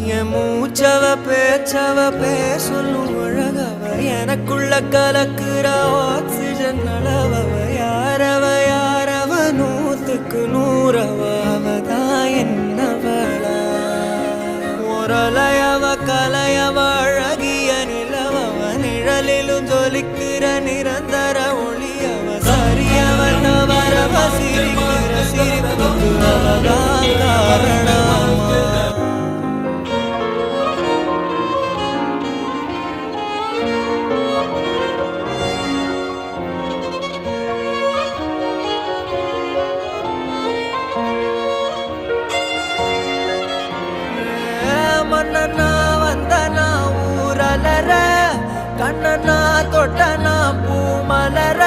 என் மூச்சவ பேச்சவ பேசலும் அழகவ எனக்குள்ள கலக்குற ஆக்சிஜன் அளவவ யாரவ நூத்துக்கு நூறவ அவதான் என்னவளா ஒரலையவ கலையவ அழகிய நிலவவ நிழலிலும் ஜொலிக்கிற நிரந்தர ஒளியவ சரியவ தவறவ சிரிக்கிற சிரிப்புக்கு அவதான் காரணமா மன்னனா வந்தனா ஊரலர கண்ணனா தொட்டனா பூ மலர